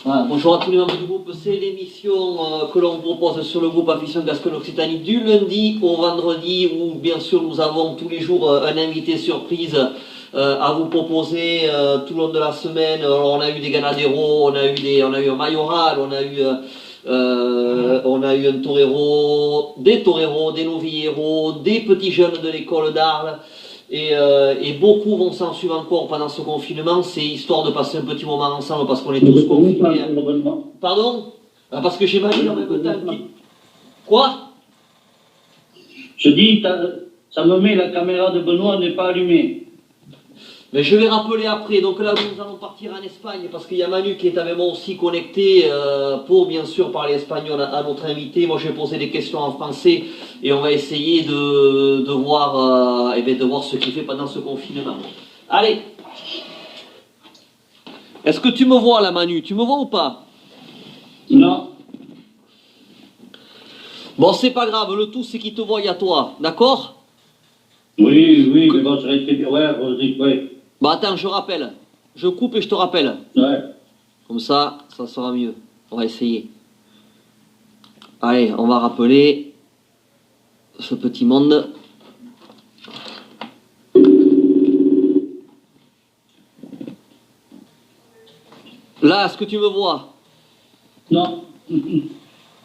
Voilà, bonjour à tous les membres du groupe, c'est l'émission que l'on propose sur le groupe Afición Gascogne Occitanie du lundi au vendredi où bien sûr nous avons tous les jours un invité surprise à vous proposer tout le long de la semaine. Alors, on a eu des ganaderos, on a eu un mayoral, on a eu un torero, des novilleros, des petits jeunes de l'école d'Arles. Et beaucoup vont s'en suivre encore pendant ce confinement. C'est histoire de passer un petit moment ensemble parce qu'on est tous confinés. Pardon? Parce que j'ai mal en même temps. Quoi? Je dis, ça me met, la caméra de Benoît n'est pas allumée. Mais je vais rappeler après. Donc là, nous allons partir en Espagne parce qu'il y a Manu qui est avec moi aussi connecté pour bien sûr parler espagnol à notre invité. Moi, je vais poser des questions en français et on va essayer de voir, de voir ce qu'il fait pendant ce confinement. Allez. Est-ce que tu me vois là, Manu? Tu me vois ou pas? Non. Bon, c'est pas grave. Le tout, c'est qu'il te voie à toi. D'accord? Oui, mais bon, je reste bien. Ouais, vas-y, ouais. Bah attends, je rappelle. Je coupe et je te rappelle. Ouais. Comme ça sera mieux. On va essayer. Allez, on va rappeler ce petit monde. Là, est-ce que tu me vois? Non.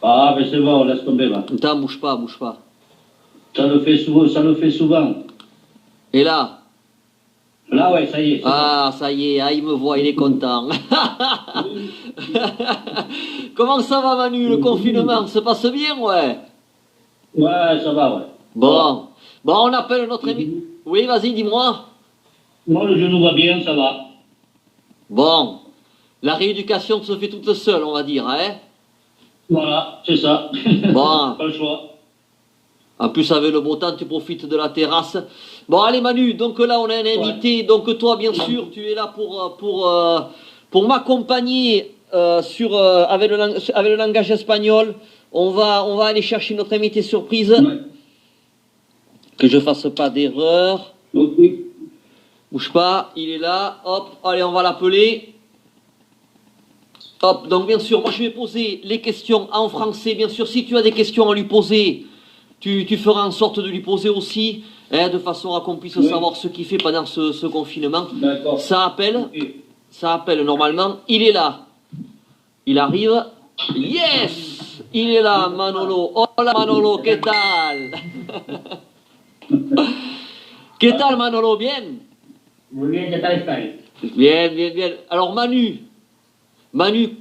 Ah, mais c'est bon, laisse tomber, va. Attends, bouge pas. Ça le fait souvent. Et là? Là, ouais, ça y est. Ah, ça y est, il me voit, il est content. Comment ça va, Manu, le confinement? Ça se passe bien, ouais? Ouais, ça va, ouais. Bon, on appelle notre ami. Oui, vas-y, dis-moi. Moi, le genou va bien, ça va. Bon, la rééducation se fait toute seule, on va dire, hein? Voilà, c'est ça. Bon. Pas le choix. En plus, avec le beau temps, tu profites de la terrasse. Bon, allez Manu, donc là, on a un invité. Ouais. Donc toi, bien sûr, tu es là pour m'accompagner avec le langage espagnol. On va aller chercher notre invité surprise. Ouais. Que je fasse pas d'erreur. Ok. Bouge pas, il est là. Hop, allez, on va l'appeler. Hop, donc bien sûr, moi je vais poser les questions en français. Bien sûr, si tu as des questions à lui poser, tu feras en sorte de lui poser aussi, de façon à qu'on puisse savoir ce qu'il fait pendant ce confinement. D'accord. Ça appelle normalement. Il est là. Il arrive. Yes! Il est là, Manolo. Hola Manolo, ¿qué tal? ¿Qué tal Manolo? Bien? Muy bien, ¿qué tal estáis? Bien. Alors Manu,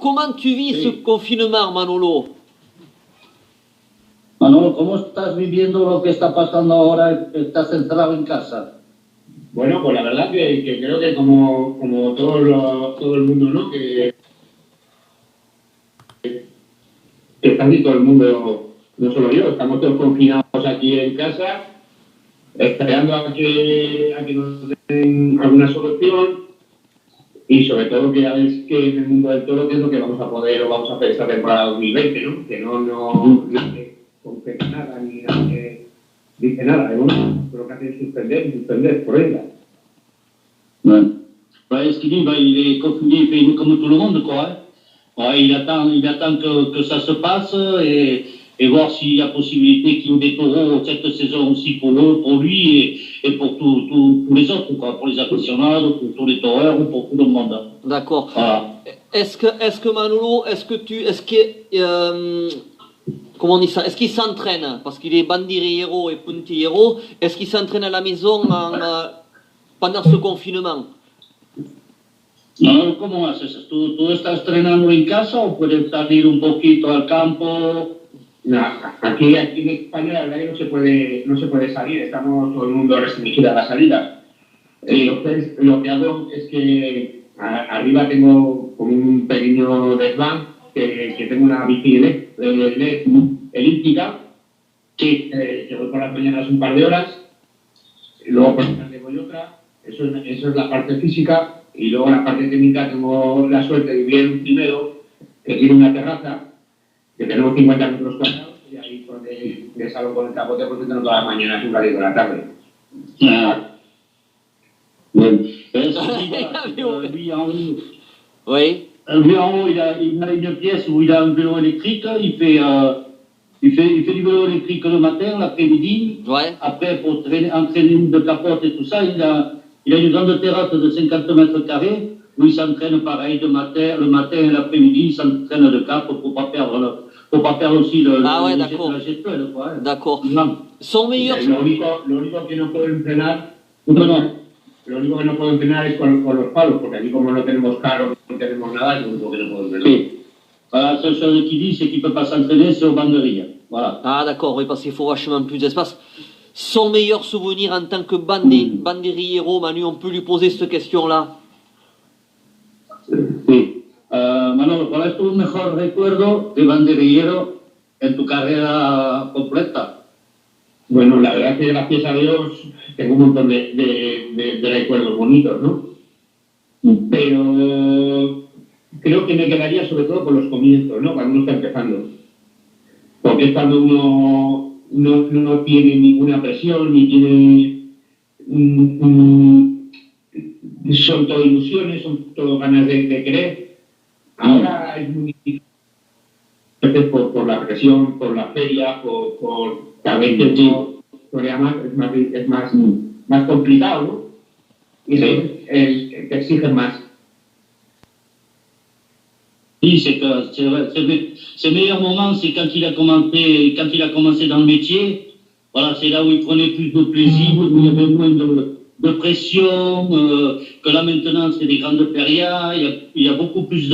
comment tu vis ce confinement, Manolo? Manolo, ¿cómo estás viviendo lo que está pasando ahora que estás encerrado en casa? Bueno, pues la verdad que creo que como todo el mundo, ¿no? Que casi todo el mundo, no solo yo, estamos todos confinados aquí en casa, esperando a que nos den alguna solución y sobre todo que ya ves que en el mundo del toro, que es lo que vamos a poder o vamos a hacer esta temporada 2020, ¿no? Que no concreta nada ni nadie dice nada, pero que hacen suspender por ella. Ouais. Ouais, ce qu'il dit, il est confiné, il fait comme tout le monde, quoi. Hein. Ouais, il attend que ça se passe et voir s'il y a possibilité qu'il y ait des taureaux cette saison aussi pour lui et pour tous les autres, quoi, pour les aficionados, pour tous les taureurs, pour tout le monde. D'accord. Voilà. Est-ce que Manolo, comment on dit ça? Est-ce qu'il s'entraîne? Parce qu'il est bandiriero et puntillero. Est-ce qu'il s'entraîne à la maison pendant ce confinement? No, ¿cómo haces? ¿Tú estás entrenando en casa o puedes salir un poquito al campo? No, aquí en España la verdad que no se puede salir, estamos todo el mundo restringido a la salida. Entonces lo que hago es que arriba tengo como un pequeño desván, que tengo una bici elíptica, que voy por las mañanas un par de horas, y luego por la tarde voy otra, eso es la parte física. Y luego la parte técnica tengo la suerte de vivir en un primero que tiene una terraza, que tenemos 50 metros cuadrados y ahí donde salgo con el capote porque tengo todas las mañanas un ratito de la tarde. Bueno, lui, Oui. Lui en haut, il a une pièce où il a un vélo électrique, il fait du vélo électrique le matin, l'après-midi. Ouais. Après, pour entraîner de capote et tout ça, il a une grande terrasse de 50 mètres carrés où il s'entraîne pareil le matin et l'après-midi, il s'entraîne de cap pour pas perdre aussi Ah ouais, la d'accord. gestuelle, quoi. D'accord. Non. Son meilleur... Lo único que no puedo entrenar, No. lo único que no puedo entrenar es con los palos, porque aquí como no tenemos carro, no tenemos nada, es lo único que no puedo entrenar. Sí. Voilà, la seule chose qu'il dit, c'est qu'il ne peut pas s'entraîner, c'est aux banderilles. Voilà. Ah d'accord, oui, parce qu'il faut vachement plus d'espace. Son meilleur souvenir en tant que banderillero, Manu, on peut lui poser cette question-là. Sí. Manolo, ¿cuál es tu mejor recuerdo de banderillero en tu carrera completa? Bueno, la verdad es que gracias a Dios tengo un montón de recuerdos bonitos, ¿no? Pero creo que me quedaría sobre todo con los comienzos, ¿no? Cuando uno está empezando. Porque es cuando uno no tiene ninguna presión, ni tiene... son todo ilusiones, son todo ganas de querer. Ahora es muy difícil por la presión, por la feria, por que a veces es más complicado, ¿no? Y te exigen más. Oui, c'est que ses meilleurs moments, c'est quand il a commencé dans le métier. Voilà, c'est là où il prenait plus de plaisir, où il y avait moins de pression, que là maintenant c'est des grandes férias, il y a beaucoup plus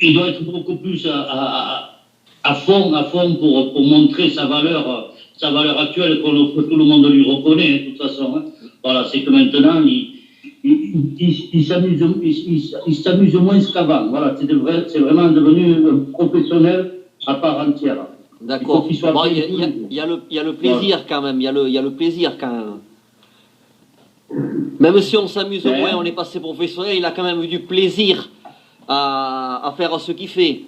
il doit être beaucoup plus à fond pour montrer sa valeur actuelle que tout le monde lui reconnaît, de toute façon. Hein. Voilà, c'est que maintenant il s'amuse moins qu'avant. Voilà, c'est vraiment devenu un professionnel à part entière. D'accord. Bon, il y a le plaisir quand même. Il y a le plaisir quand même. Même si on s'amuse moins, on est passé professionnel, il a quand même eu du plaisir à faire ce qu'il fait.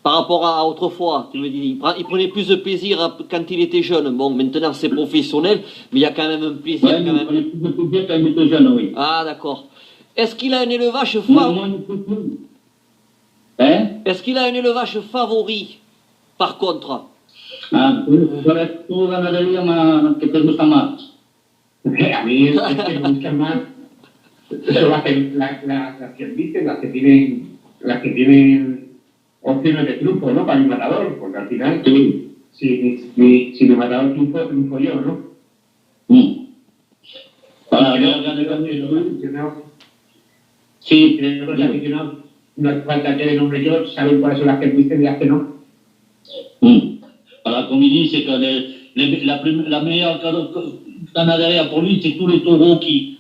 Par rapport à autrefois, tu me dis, il prenait plus de plaisir quand il était jeune. Bon, maintenant c'est professionnel, mais il y a quand même un plaisir. Ouais, quand même. Il prenait plus de plaisir quand il était jeune, oui. Ah, d'accord. Est-ce qu'il a un élevage favori? Est-ce qu'il a un élevage favori, par contre? Ah, tu ganadería que te gusta más. A mí es que me gustan más son las que visten, las que tienen opciones de triunfo, ¿no? Para mi matador, porque al final, si mi matador triunfo yo, ¿no? Para sí, creo que los aficionados no hace falta que de nombre yo, saben cuáles son las que visten y las que no. Voilà, comme il dit, c'est que la meilleure ganaderia pour lui, c'est tous les taureaux qui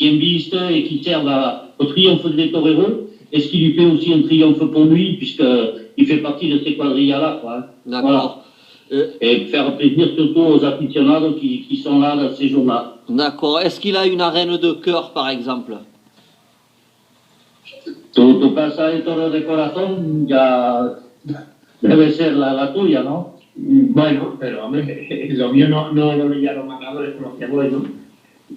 embistent et qui servent au triomphe des toreros, et ce qui lui fait aussi un triomphe pour lui, puisqu'il fait partie de ces quadrillas-là. D'accord. Voilà. Et faire plaisir surtout aux aficionados qui sont là ces jours-là. D'accord. Est-ce qu'il a une arène de cœur, par exemple? Tu casa de toro de corazón ya debe ser la tuya, ¿no? Bueno, pero hombre, lo mío no lo veía los matadores con los que voy, ¿no?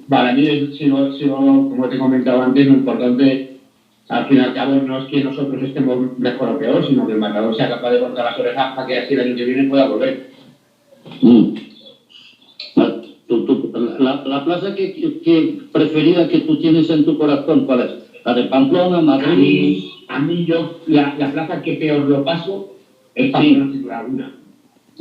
Para mí, como te he comentado antes, lo importante, al fin y al cabo, no es que nosotros estemos mejor o peor, sino que el matador sea capaz de cortar las orejas para que así el año que viene pueda volver. La plaza que preferida que tú tienes en tu corazón, ¿cuál es? ¿La de Pamplona, Madrid? A mí la plaza que peor lo paso es Pamplona sin Laguna.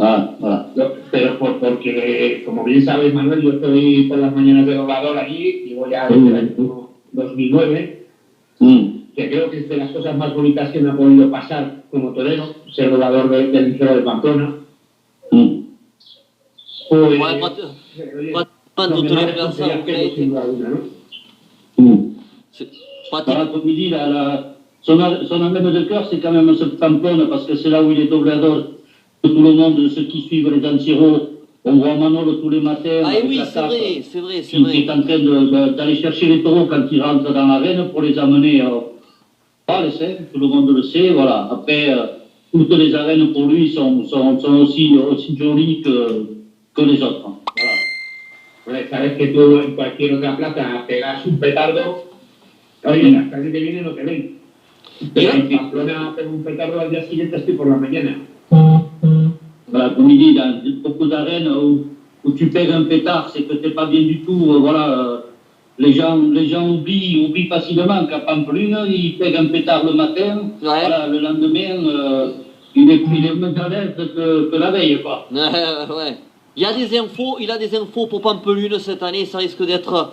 Voilà. Pero porque, como bien sabes, Manuel, yo estoy por las mañanas de doblador allí, llevo ya desde el año 2009, que creo que es de las cosas más bonitas que me ha podido pasar como torero, ser doblador del Liceo de Pamplona. Pues, Cuando tú le places a Voilà, comme il dit, son arène de cœur, c'est quand même ce Pamplona, parce que c'est là où il est doblador. Tout le monde, ceux qui suivent les Anciros, on voit Manolo tous les matins. Ah oui, c'est vrai. Qui est en train d'aller chercher les taureaux quand ils rentrent dans l'arène pour les amener à l'essai, tout le monde le sait, voilà. Après, toutes les arènes pour lui sont aussi jolies que les autres. Voilà. Bueno, sabes que tú en cualquier otra plaza pegas un petardo Oye, las clases que vienen no te ven. Pero Et- en Pamplona pego un petardo al día siguiente, estoy por la mañana. Voilà, comme il dit, dans beaucoup d'arènes où tu pègues un pétard, c'est que t'es pas bien du tout. Les gens oublient facilement qu'à Pampelune, ils pèguent un pétard le matin. Ouais. Voilà, le lendemain, il est moins à l'aise que la veille, quoi. Ouais. Il a des infos pour Pampelune cette année, ça risque d'être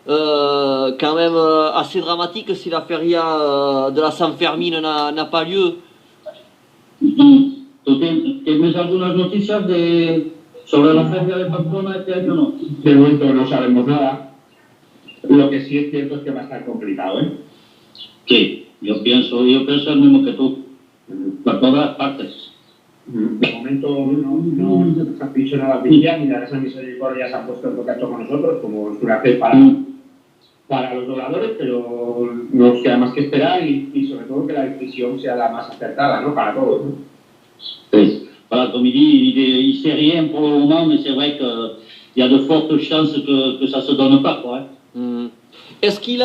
quand même assez dramatique si la feria de la San Fermín n'a pas lieu. ¿Tú tienes algunas noticias sobre la feria de Pamplona este año o no? De momento no sabemos nada. Lo que sí es cierto es que va a estar complicado, ¿eh? Sí, yo pienso lo mismo que tú, por todas partes. De momento no nos han dicho nada oficial, ni la Casa Misericordia se ha puesto en contacto con nosotros, como suele hacer para los dobladores, pero no nos queda más que esperar y sobre todo que la decisión sea la más acertada, ¿no? Para todos, ¿no? Oui. Voilà, comme il dit, il ne sait rien pour le moment, mais c'est vrai qu'il y a de fortes chances que ça ne se donne pas, quoi. Hein. Est-ce qu'il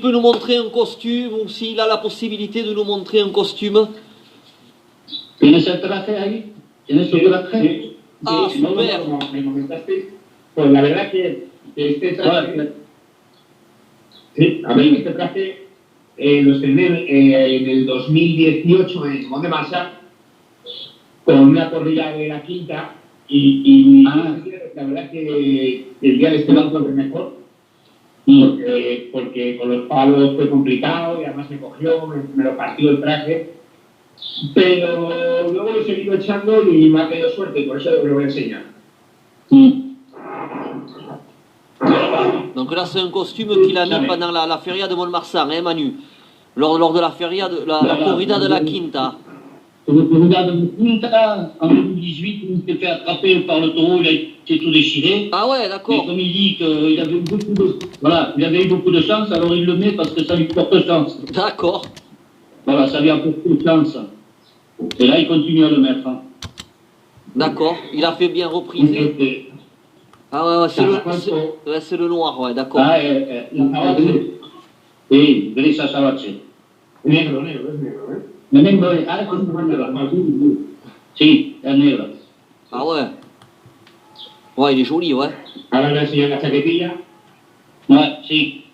peut nous montrer un costume ou s'il a la possibilité de nous montrer un costume? ¿Tienes el traje ahí? ¿Tienes el traje? Ah, Sí, super. como me comentaste, pues la verdad que este traje, Ouais. sí, a ver, este traje lo estrené en el 2018 en Mont de Marsan con una corrida de la quinta y la verdad que el día de este banco fue mejor porque con los palos fue complicado y además me cogió, me lo partió el traje, pero luego lo he seguido echando y me ha caído suerte, por eso lo voy a enseñar. Donc là, c'est un costume qu'il a mis pendant la feria de Mont-de-Marsan, hein, Manu? Lors de la feria, la corrida de la Quinta. Le corrida de la Quinta, en 2018, il s'est fait attraper par le taureau, il a été tout déchiré. Ah ouais, Mais d'accord. comme il dit qu'il avait eu beaucoup de chance, alors il le met parce que ça lui porte chance. D'accord. Voilà, ça lui a porté chance. Et là, il continue à le mettre. Hein. D'accord. Il a fait bien repriser. Ah ouais, c'est le noir, ouais, d'accord. Ah, sí, gris azabache. Negro, es negro, ¿eh? Le negro, sí, es negro. Ah ouais. Ouais, il est joli, ouais. Ahora le enseño la chaquetilla. Ouais, sí.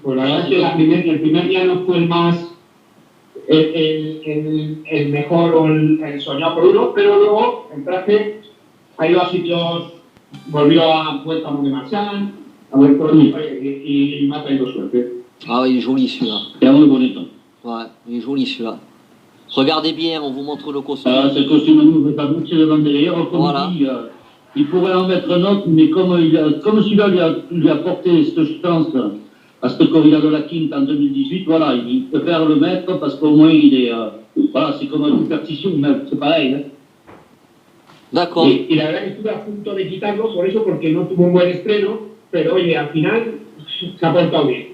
Pues la verdad es que el primer día no fue el mejor o el soñado por uno, pero luego el traje ha ido a sitios, vuelto a Mont de Marsan, ha vuelto y me ha traído suerte. Ah ouais, il est joli celui-là. C'est muy bonito. Ouais, il est joli celui-là. Regardez bien, on vous montre le costume. Ce costume de Fabrice de Bandelier, comme Voilà. il dit, il pourrait en mettre un autre, mais comme celui-là lui a porté cette chance à cette corrida de la Quinte en 2018, voilà, il préfère le mettre parce qu'au moins il est. Voilà, c'est comme une superstition, mais c'est pareil. Hein. D'accord. Y la verdad que estuve a punto de quitarlo por eso, porque no tuvo un buen estreno, pero oye, al final se ha portado bien.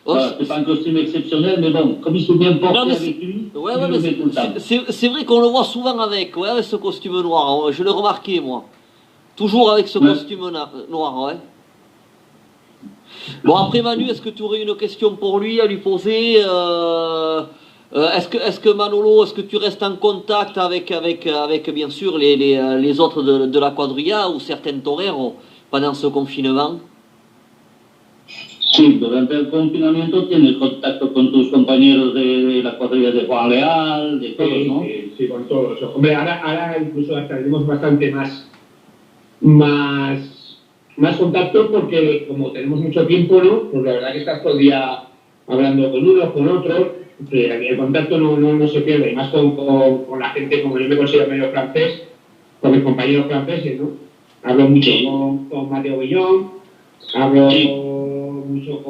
Voilà, c'est pas un costume exceptionnel, mais bon, comme il s'est bien porté Non, mais avec lui, Ouais, il ouais, le mais met tout le temps. c'est vrai qu'on le voit souvent avec ce costume noir. Je l'ai remarqué, moi. Toujours avec ce costume noir, ouais. Bon, après, Manu, est-ce que tu aurais une question pour lui à lui poser est-ce que Manolo, est-ce que tu restes en contact avec bien sûr, les autres de la quadrilla ou certains toreros pendant ce confinement? Sí, durante el confinamiento tienes contacto con tus compañeros de la cuadrilla de Juan Leal, de todos, ¿no? Sí, con todos. Hombre, ahora incluso hasta tenemos bastante más contacto porque como tenemos mucho tiempo, ¿no? Pues la verdad que estás todo el día hablando con uno, con otro, el contacto no se pierde, y más con la gente, como yo me considero medio francés, con mis compañeros franceses, ¿no? Hablo mucho con Mateo Villón, hablo mucho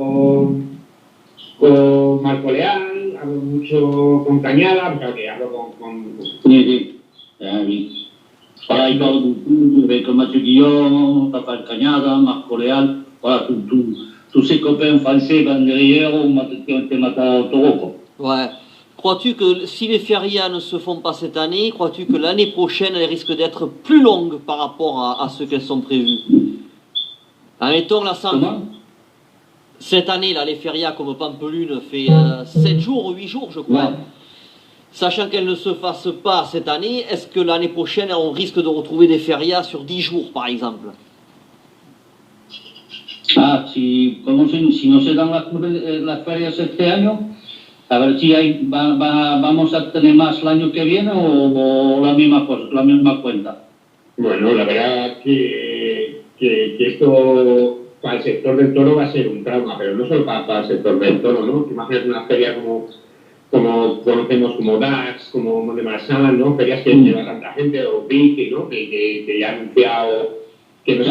con Marco Leal, hablo mucho con Cañada, o sea que hablo con... Sí. Voilà, il parle beaucoup avec Mathieu Guillaume, Papa Cagnada, Marco Leal, voilà, tous ces copains français banderiers qui ont été matés au taureau. Ouais. Crois-tu que si les férias ne se font pas cette année, crois-tu que l'année prochaine, elles risquent d'être plus longues par rapport à ce qu'elles sont prévues? Admettons la San... cette année, là, les férias comme Pampelune fait 7 jours ou 8 jours, je crois. Ouais. Sachant qu'elles ne se fassent pas cette année, est-ce que l'année prochaine, on risque de retrouver des férias sur 10 jours, par exemple? Ah, si no se dan las ferias este año, a ver si vamos a tener más el año que viene o la misma cuenta. Bueno, la verdad que esto para el sector del toro va a ser un trauma, pero no solo para el sector del toro, ¿no? Imagínate una feria como conocemos como DAX, como Mont de Marsan, ¿no? Ferias que lleva tanta gente, o Vic, ¿no? Que ya ha anunciado que no se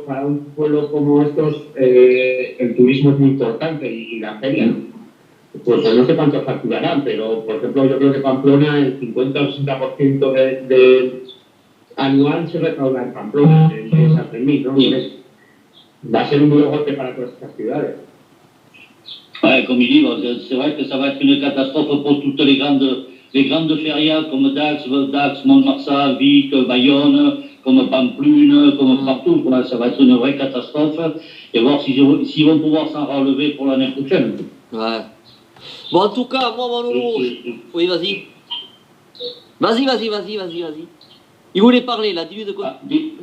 para un pueblo como estos, el turismo es muy importante y la feria, ¿no? Pues no sé cuánto facturarán, pero por ejemplo yo creo que Pamplona el 50 o 60% de anual se recauda en Pamplona, en San Fermín, ¿no? Entonces, va a ser un duro golpe para todas estas ciudades. Ouais, comme il dit, c'est vrai que ça va être une catastrophe pour toutes les grandes férias comme Dax, Mont-de-Marsan, Vic, Bayonne, comme Pamplune, comme partout. Voilà, ça va être une vraie catastrophe et voir s'ils vont pouvoir s'en relever pour l'année prochaine. Ouais. Bon, en tout cas, moi, Manolo... Oui, vas-y. Vas-y. Il voulait parler, là, dis-lui de quoi. ¿Sí?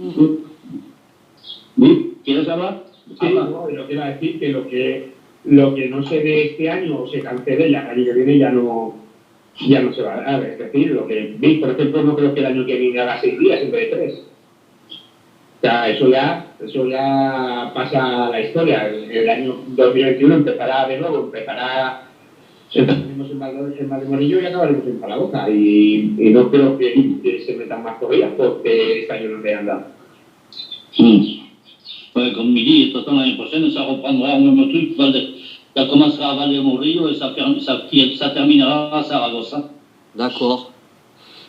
¿Quieres hablar? Sí, no, yo quiero decir que lo que no se dé este año o se cancele, ya el año que viene ya no se va a dar. Es decir, lo que vi, por ejemplo, no creo que el año que viene haga 6 días en vez de 3. O sea, eso ya pasa a la historia. El año 2021 empezará de nuevo, empezaremos en Valdemorillo y acabaremos en Zaragoza. Y no creo que se metan más corridas porque este año no se han dado. Ouais, comme il dit, de toute façon, l'année prochaine, ça reprendra au même truc. Ça commencera à Valdemorillo et ça terminera à Saragossa. D'accord.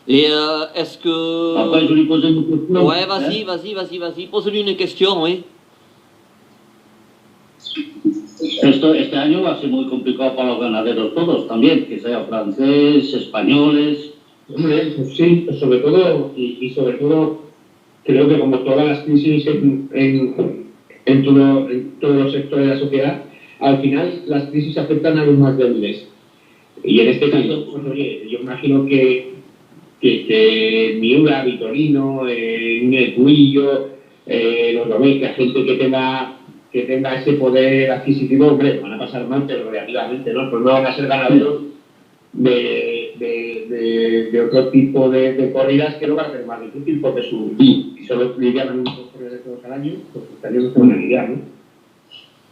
Et est-ce que... Après, je lui posais une question. Ouais, vas-y. Pose-lui une question, oui. Este año va a ser muy complicado para los ganaderos todos también, que sean franceses, españoles. Hombre, pues sí, sobre todo, y sobre todo, creo que como todas las crisis en todos los sectores de la sociedad, al final las crisis afectan a los más débiles. Y en este caso, pues oye, yo imagino que Miura, Vitorino, Netuillo, los Domeca, gente que tenga ese poder adquisitivo, hombre, van a pasar mal, pero relativamente, ¿no? Pues no van a ser ganaderos de otro tipo de corridas que lo van a hacer más difícil porque si solo lidian unos corredores todos al año, pues estaríamos con una lidiar, ¿no?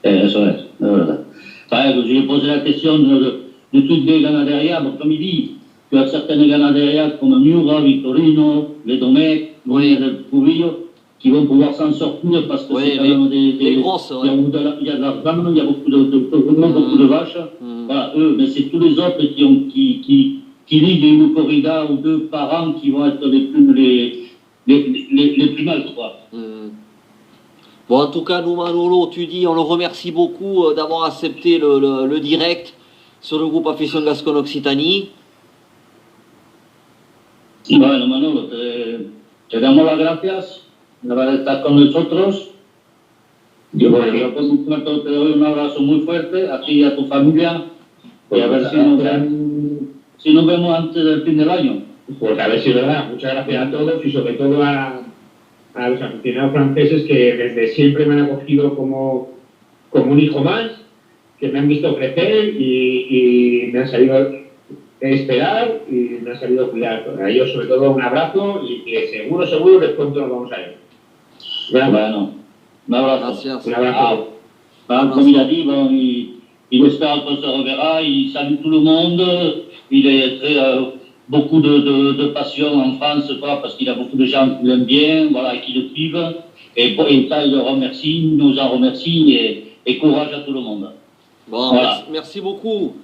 Eso es verdad. Enfin, je lui ai posé la question de toutes les ganaderies. Bon, comme il dit, tu as certaines ganaderies comme Miura, Vitorino, les Domecq, les Purillo, qui vont pouvoir s'en sortir parce que c'est quand même des grosses, ouais. Il y a de l'argent, il y a beaucoup de vaches. Voilà, eux, mais c'est tous les autres qui liguent une corrida ou deux par an qui vont être les plus mal, quoi. Bon, en tout cas, nous, Manolo, tu dis, on le remercie beaucoup d'avoir accepté le direct sur le groupe Afición Gascón Occitanie. Bueno, Manolo, te damos las gracias de haber estado con nosotros. Yo por mi parte te doy un abrazo muy fuerte a ti y a tu familia y a ver si nos vemos antes del fin del año. Pues a ver si es verdad. Muchas gracias a todos y sobre todo a los aficionados franceses que desde siempre me han acogido como un hijo más, que me han visto crecer y me han sabido esperar y me han sabido cuidar. A ellos sobre todo un abrazo y que seguro que pronto nos vamos a ver. Bueno, un abrazo. Gracias. Un abrazo. Comme il a dit, bon, il espère qu'on se reverra, il salue tout le monde, il est très... beaucoup de passion en France, quoi, parce qu'il y a beaucoup de gens qui l'aiment bien, voilà, qui le suivent. Et ça, il le remercie, nous en remercie, et courage à tout le monde. Bon, voilà. Merci beaucoup.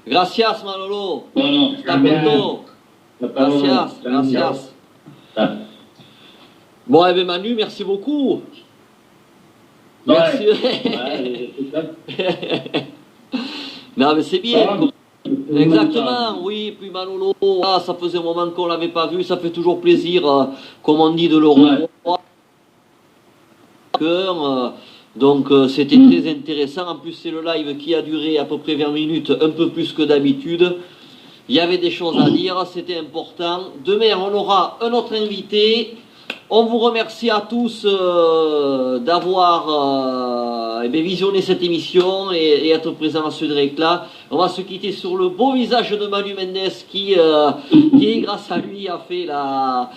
Gracias, Manolo. Bueno, hasta pronto. Gracias. Bon, eh bien, Manu, merci beaucoup. Merci. Non, mais c'est bien. Exactement, oui, puis Manolo, ah, ça faisait un moment qu'on ne l'avait pas vu, ça fait toujours plaisir, comme on dit, de le revoir. Donc c'était très intéressant. En plus, c'est le live qui a duré à peu près 20 minutes, un peu plus que d'habitude. Il y avait des choses à dire, c'était important. Demain, on aura un autre invité. On vous remercie à tous d'avoir visionné cette émission et être présent à ce direct-là. On va se quitter sur le beau visage de Manu Mendes qui grâce à lui, a fait la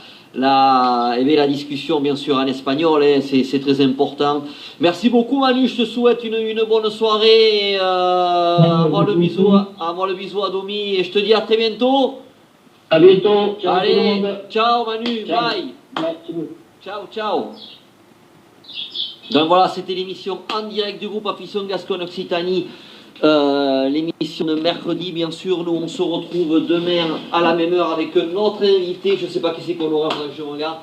discussion, bien sûr, en espagnol. Hein, c'est très important. Merci beaucoup, Manu. Je te souhaite une bonne soirée. Moi le bisou à Domi et je te dis à très bientôt. À bientôt. Ciao, allez, tout le monde. ciao Manu, Ciao. bye. Merci beaucoup. Ciao, ciao. Donc voilà, c'était l'émission en direct du groupe Afición Gascogne Occitanie. L'émission de mercredi, bien sûr. Nous, on se retrouve demain à la même heure avec notre invité. Je ne sais pas qui c'est qu'on aura, faudrait que je regarde.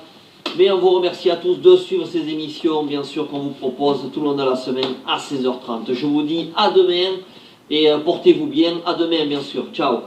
Mais on vous remercie à tous de suivre ces émissions, bien sûr, qu'on vous propose tout le long de la semaine à 16h30. Je vous dis à demain et portez-vous bien. À demain, bien sûr. Ciao.